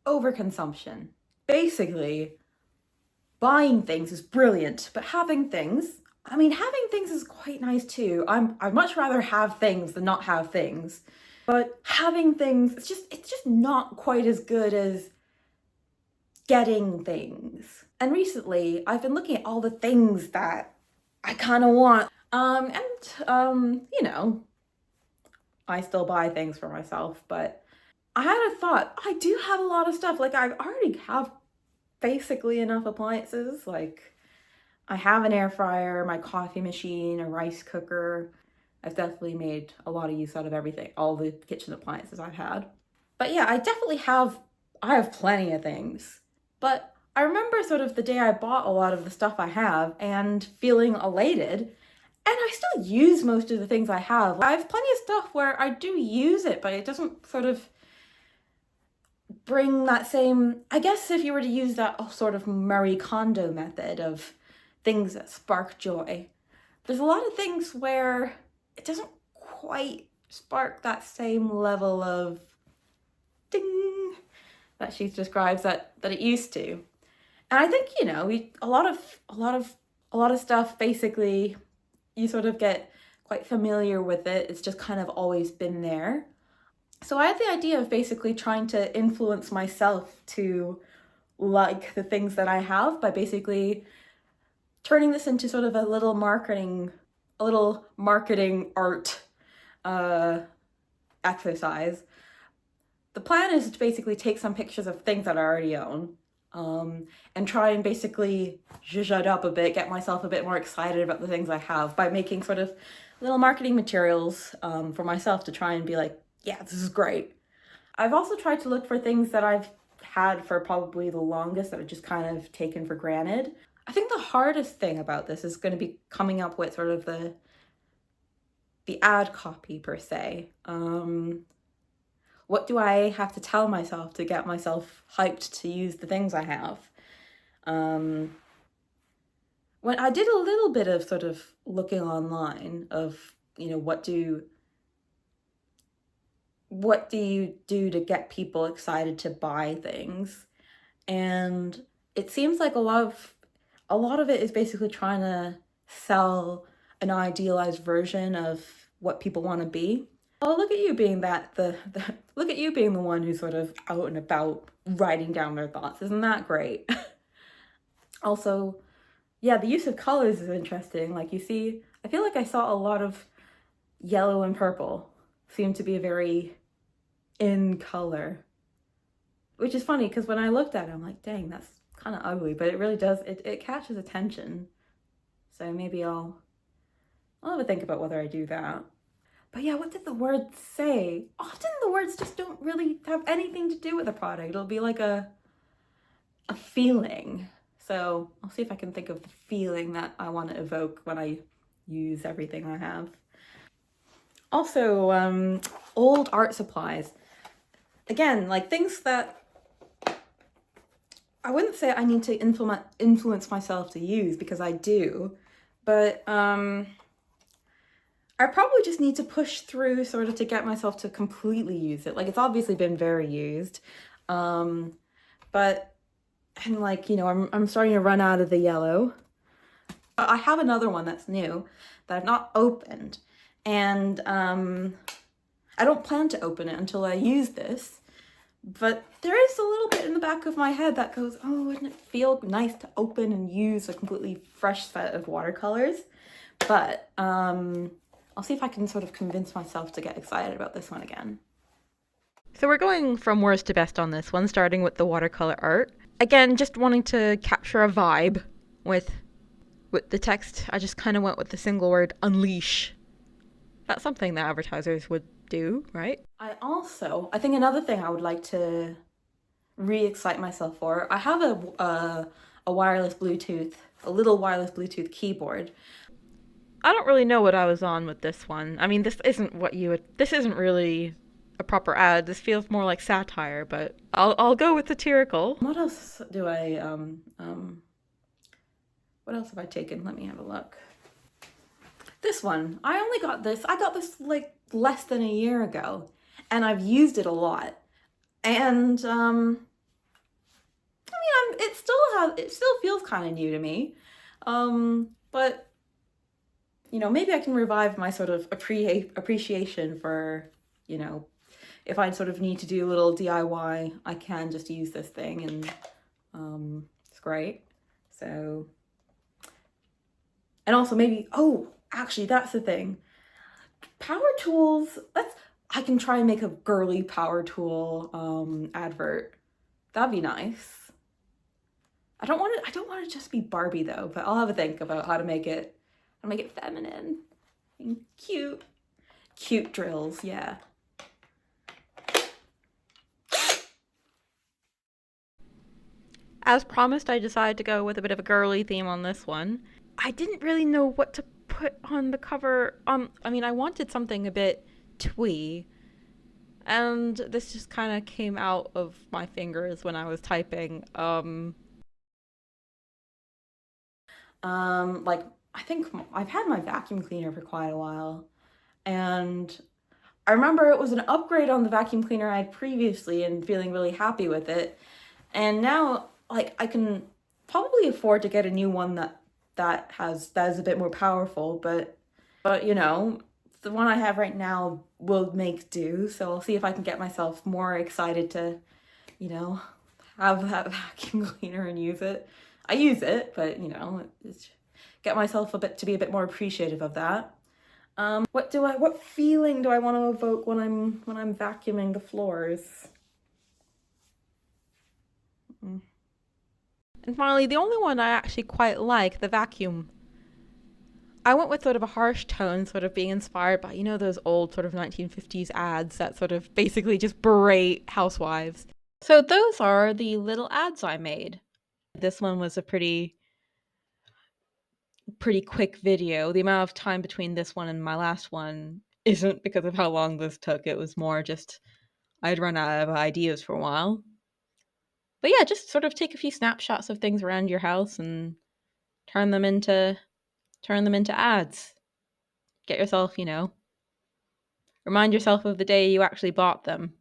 overconsumption. Basically, buying things is brilliant, but having things, I mean, having things is quite nice too. I'd much rather have things than not have things. But having things, it's just not quite as good as getting things. And recently, I've been looking at all the things that I kind of want. I still buy things for myself, but I had a thought. I do have a lot of stuff. Like, I already have basically enough appliances. Like, I have an air fryer, my coffee machine, a rice cooker. I've definitely made a lot of use out of everything, all the kitchen appliances I've had. But yeah, I have plenty of things. But I remember sort of the day I bought a lot of the stuff I have and feeling elated. And I still use most of the things I have. I have plenty of stuff where I do use it, but it doesn't sort of bring that same, I guess if you were to use that sort of Marie Kondo method of things that spark joy, there's a lot of things where it doesn't quite spark that same level of ding that she describes that it used to. And I think, a lot of stuff basically you sort of get quite familiar with it. It's just kind of always been there. So I had the idea of basically trying to influence myself to like the things that I have by basically turning this into sort of a little marketing art exercise. The plan is to basically take some pictures of things that I already own, and try and basically zhuzh it up a bit, get myself a bit more excited about the things I have by making sort of little marketing materials for myself to try and be like, yeah, this is great. I've also tried to look for things that I've had for probably the longest that I've just kind of taken for granted. I think the hardest thing about this is going to be coming up with sort of the ad copy per se. What do I have to tell myself to get myself hyped to use the things I have? When I did a little bit of sort of looking online of, what do you do to get people excited to buy things? And it seems like a lot of it is basically trying to sell an idealized version of what people want to be. Oh, look at you being look at you being the one who's sort of out and about writing down their thoughts. Isn't that great? Also, yeah, the use of colors is interesting. Like you see, I feel like I saw a lot of yellow and purple seem to be very in color, which is funny because when I looked at it, I'm like, dang, that's kind of ugly, but it really does, it catches attention. So maybe I'll have a think about whether I do that. But yeah, what did the words say? Often the words just don't really have anything to do with the product. It'll be like a feeling. So I'll see if I can think of the feeling that I want to evoke when I use everything I have. Also, old art supplies. Again, like things that I wouldn't say I need to influence myself to use because I do, but I probably just need to push through sort of to get myself to completely use it. Like it's obviously been very used, but and like I'm starting to run out of the yellow. I have another one that's new that I've not opened, and I don't plan to open it until I use this. But there is a little bit in the back of my head that goes, oh, wouldn't it feel nice to open and use a completely fresh set of watercolors? But I'll see if I can sort of convince myself to get excited about this one again. So we're going from worst to best on this one, starting with the watercolor art. Again, just wanting to capture a vibe with the text. I just kind of went with the single word unleash. That's something that advertisers would do, right? I think another thing I would like to re-excite myself for, I have a wireless Bluetooth, a little wireless Bluetooth keyboard. I don't really know what I was on with this one. I mean, this isn't really a proper ad. This feels more like satire, but I'll go with satirical. What else what else have I taken? Let me have a look. This one, I got this like less than a year ago, and I've used it a lot. And it still feels kind of new to me. But maybe I can revive my sort of appreciation for, you know, if I sort of need to do a little DIY, I can just use this thing, and it's great. So, and also maybe, oh, actually, that's the thing. Power tools, I can try and make a girly power tool advert. That'd be nice. I don't want it to just be Barbie though, but I'll have a think about how to make it feminine and cute. Cute drills, yeah. As promised, I decided to go with a bit of a girly theme on this one. I didn't really know what to put on the cover. I mean, I wanted something a bit twee, and this just kind of came out of my fingers when I was typing. Like, I think I've had my vacuum cleaner for quite a while, and I remember it was an upgrade on the vacuum cleaner I had previously and feeling really happy with it. And now, like, I can probably afford to get a new one that is a bit more powerful, but the one I have right now will make do. So I'll see if I can get myself more excited to, you know, have that vacuum cleaner and use it. I use it, but get myself to be a bit more appreciative of that. What feeling do I want to evoke when I'm vacuuming the floors? Mm. And finally, the only one I actually quite like, the vacuum. I went with sort of a harsh tone, sort of being inspired by, those old sort of 1950s ads that sort of basically just berate housewives. So those are the little ads I made. This one was a pretty quick video. The amount of time between this one and my last one isn't because of how long this took. It was more just I'd run out of ideas for a while. But yeah, just sort of take a few snapshots of things around your house and turn them into ads. Get yourself, remind yourself of the day you actually bought them.